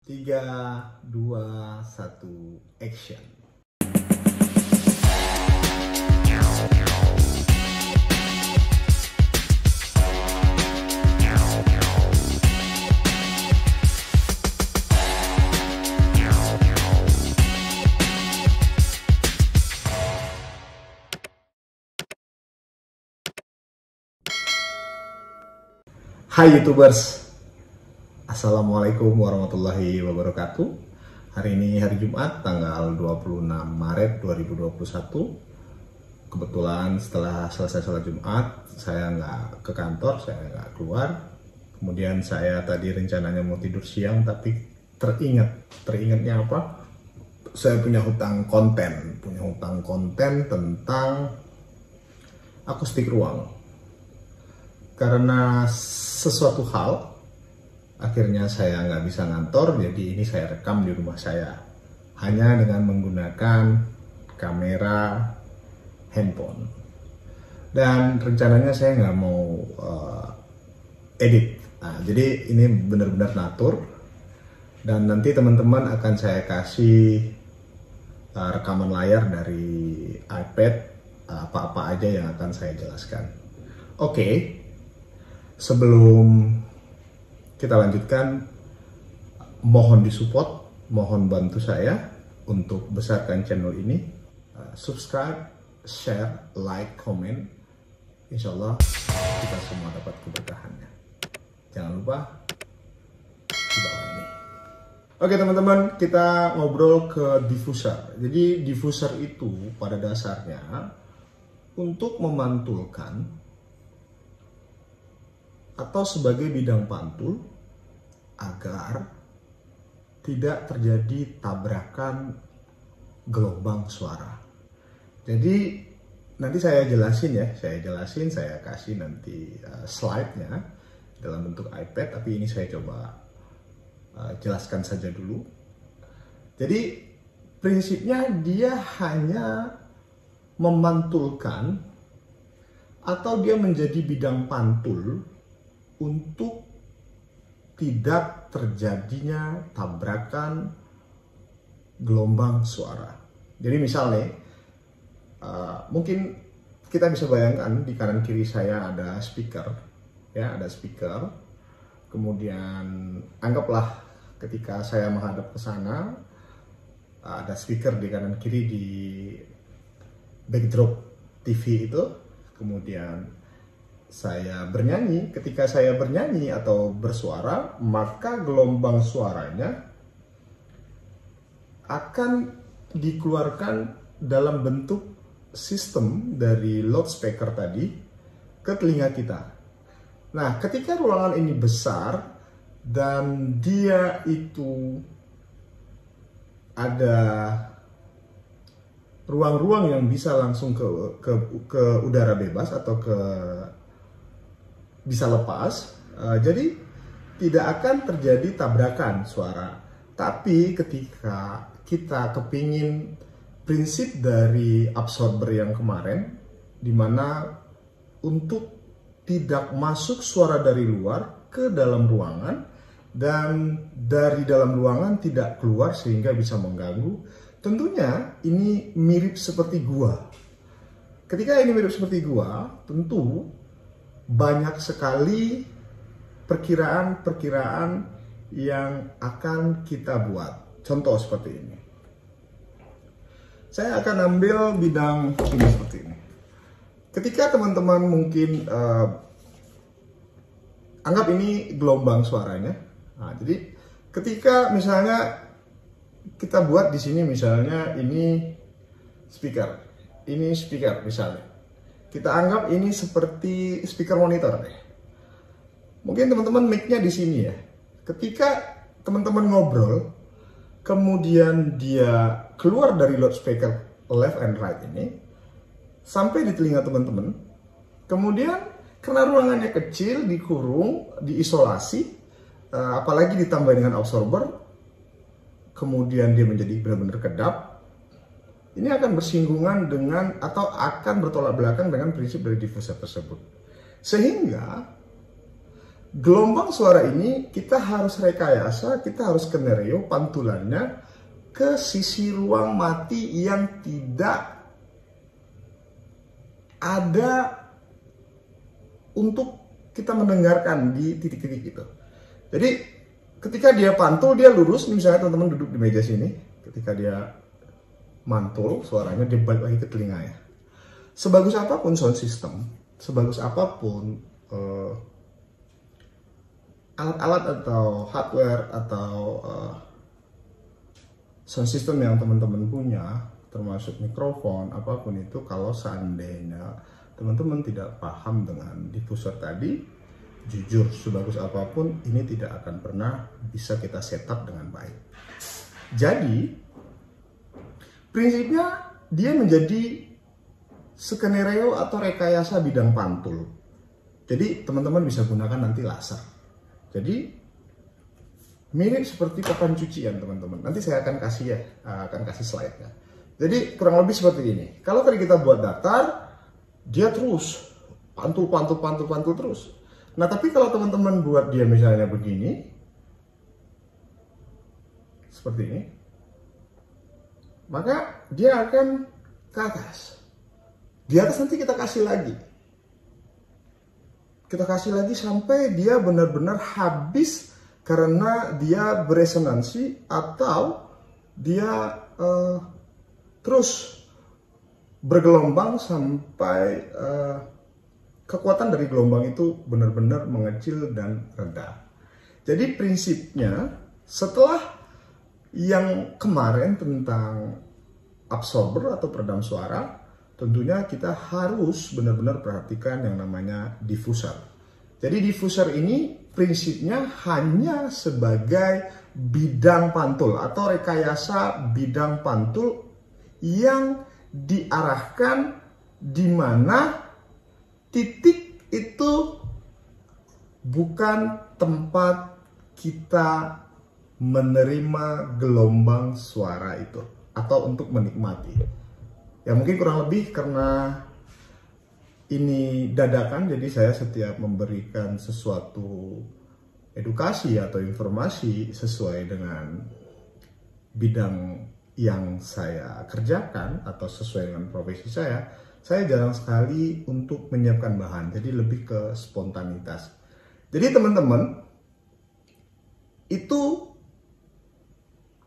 3, 2, 1, action. Hai YouTubers, Assalamualaikum warahmatullahi wabarakatuh. Hari ini hari Jumat, tanggal 26 Maret 2021. Kebetulan setelah selesai sholat Jumat, saya nggak ke kantor, saya nggak keluar. Kemudian saya tadi rencananya mau tidur siang, tapi teringatnya apa? Saya punya hutang konten tentang akustik ruang. Karena sesuatu hal, akhirnya saya nggak bisa ngantor, jadi ini saya rekam di rumah saya. Hanya dengan menggunakan kamera handphone. Dan rencananya saya nggak mau edit. Nah, jadi ini benar-benar natur. Dan nanti teman-teman akan saya kasih rekaman layar dari iPad, apa-apa aja yang akan saya jelaskan. Oke. Sebelum kita lanjutkan, mohon disupport, mohon bantu saya untuk besarkan channel ini. Subscribe, share, like, comment. Insya Allah kita semua dapat keberkahannya. Jangan lupa di bawah ini. Oke teman-teman, kita ngobrol ke diffuser. Jadi diffuser itu pada dasarnya untuk memantulkan atau sebagai bidang pantul agar tidak terjadi tabrakan gelombang suara. Jadi nanti saya jelasin, saya kasih nanti slide-nya dalam bentuk iPad, tapi ini saya coba jelaskan saja dulu. Jadi prinsipnya dia hanya memantulkan atau dia menjadi bidang pantul untuk tidak terjadinya tabrakan gelombang suara. Jadi misalnya, mungkin kita bisa bayangkan di kanan kiri saya ada speaker, ya ada speaker. Kemudian anggaplah ketika saya menghadap ke sana, ada speaker di kanan kiri di backdrop TV itu. Kemudian saya bernyanyi. Ketika saya bernyanyi atau bersuara, maka gelombang suaranya akan dikeluarkan dalam bentuk sistem dari loudspeaker tadi ke telinga kita. Nah, ketika ruangan ini besar dan dia itu ada ruang-ruang yang bisa langsung ke udara bebas atau bisa lepas, jadi tidak akan terjadi tabrakan suara. Tapi ketika kita kepingin prinsip dari absorber yang kemarin, dimana untuk tidak masuk suara dari luar ke dalam ruangan dan dari dalam ruangan tidak keluar sehingga bisa mengganggu, tentunya ini mirip seperti gua. Ketika ini mirip seperti gua, tentu banyak sekali perkiraan-perkiraan yang akan kita buat. Contoh seperti ini. Saya akan ambil bidang ini seperti ini. Ketika teman-teman mungkin anggap ini gelombang suaranya. Nah, jadi ketika misalnya kita buat di sini misalnya ini speaker misalnya. Kita anggap ini seperti speaker monitor deh. Mungkin teman-teman mic-nya di sini ya. Ketika teman-teman ngobrol, kemudian dia keluar dari loudspeaker left and right ini, sampai di telinga teman-teman. Kemudian karena ruangannya kecil, dikurung, diisolasi, apalagi ditambah dengan absorber, kemudian dia menjadi benar-benar kedap. Ini akan bersinggungan dengan atau akan bertolak belakang dengan prinsip dari diffuser tersebut. Sehingga gelombang suara ini kita harus rekayasa, kita harus skenario pantulannya ke sisi ruang mati yang tidak ada untuk kita mendengarkan di titik-titik itu. Jadi ketika dia pantul, dia lurus, misalnya teman-teman duduk di meja sini, ketika dia mantul, suaranya dia balik lagi ke telinganya. Sebagus apapun sound system, sebagus apapun alat-alat atau hardware atau sound system yang teman-teman punya, termasuk mikrofon, apapun itu, kalau seandainya teman-teman tidak paham dengan diffuser tadi, jujur sebagus apapun ini tidak akan pernah bisa kita setup dengan baik. Jadi prinsipnya dia menjadi skenario atau rekayasa bidang pantul. Jadi teman-teman bisa gunakan nanti laser. Jadi mirip seperti papan cucian teman-teman. Nanti saya akan kasih slide-nya. Jadi kurang lebih seperti ini. Kalau tadi kita buat datar, dia terus pantul terus. Nah, tapi kalau teman-teman buat dia misalnya begini, seperti ini, maka dia akan ke atas. Di atas nanti kita kasih lagi. Kita kasih lagi sampai dia benar-benar habis karena dia beresonansi atau dia terus bergelombang sampai kekuatan dari gelombang itu benar-benar mengecil dan reda. Jadi prinsipnya setelah yang kemarin tentang absorber atau peredam suara, tentunya kita harus benar-benar perhatikan yang namanya diffuser. Jadi diffuser ini prinsipnya hanya sebagai bidang pantul atau rekayasa bidang pantul yang diarahkan di mana titik itu bukan tempat kita menerima gelombang suara itu atau untuk menikmati. Ya mungkin kurang lebih karena ini dadakan, jadi saya setiap memberikan sesuatu edukasi atau informasi sesuai dengan bidang yang saya kerjakan atau sesuai dengan profesi saya jarang sekali untuk menyiapkan bahan, jadi lebih ke spontanitas. Jadi teman-teman itu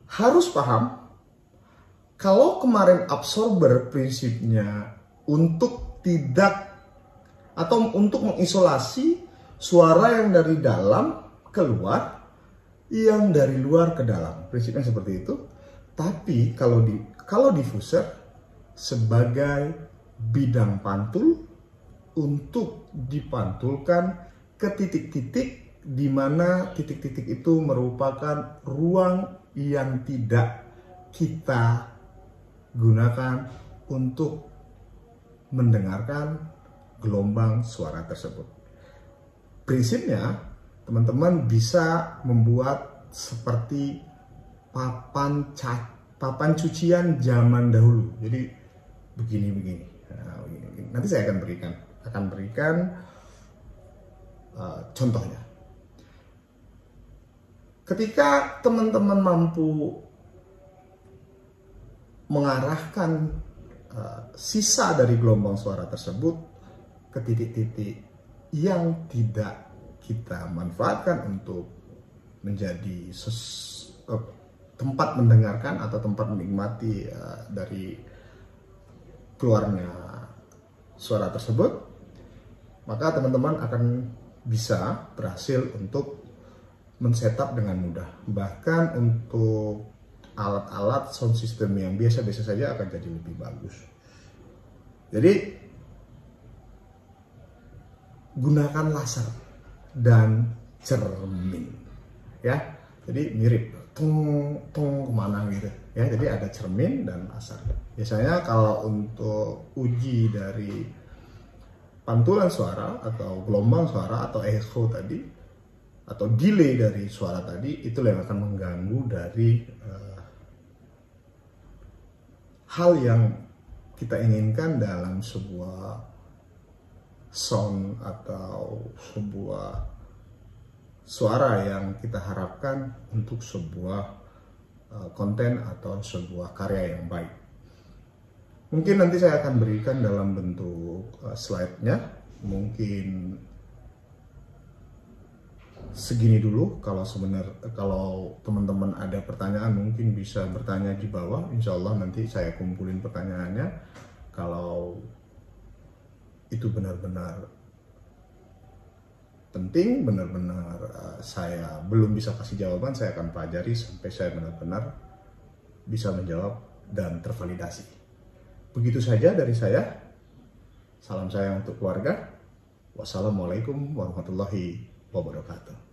harus paham kalau kemarin absorber prinsipnya untuk tidak atau untuk mengisolasi suara yang dari dalam keluar, yang dari luar ke dalam, prinsipnya seperti itu. Tapi kalau diffuser sebagai bidang pantul untuk dipantulkan ke titik-titik di mana titik-titik itu merupakan ruang yang tidak kita gunakan untuk mendengarkan gelombang suara tersebut. Prinsipnya teman-teman bisa membuat seperti papan cucian zaman dahulu. Jadi begini. Nah, begini. Nanti saya akan berikan contohnya. Ketika teman-teman mampu mengarahkan sisa dari gelombang suara tersebut ke titik-titik yang tidak kita manfaatkan untuk menjadi tempat mendengarkan atau tempat menikmati dari keluarnya suara tersebut, maka teman-teman akan bisa berhasil untuk men-setup dengan mudah. Bahkan untuk alat-alat sound system yang biasa-biasa saja akan jadi lebih bagus. Jadi gunakan laser dan cermin, ya. Jadi mirip, tung kemana gitu, ya. Jadi ada cermin dan laser. Biasanya kalau untuk uji dari pantulan suara atau gelombang suara atau echo tadi atau delay dari suara tadi, itu yang akan mengganggu dari hal yang kita inginkan dalam sebuah sound atau sebuah suara yang kita harapkan untuk sebuah konten atau sebuah karya yang baik. Mungkin nanti saya akan berikan dalam bentuk slide-nya. Mungkin segini dulu. Kalau teman-teman ada pertanyaan mungkin bisa bertanya di bawah. Insya Allah nanti saya kumpulin pertanyaannya. Kalau itu benar-benar penting, benar-benar saya belum bisa kasih jawaban, saya akan pelajari sampai saya benar-benar bisa menjawab dan tervalidasi. Begitu saja dari saya. Salam sayang untuk keluarga. Wassalamualaikum warahmatullahi wabarakatuh.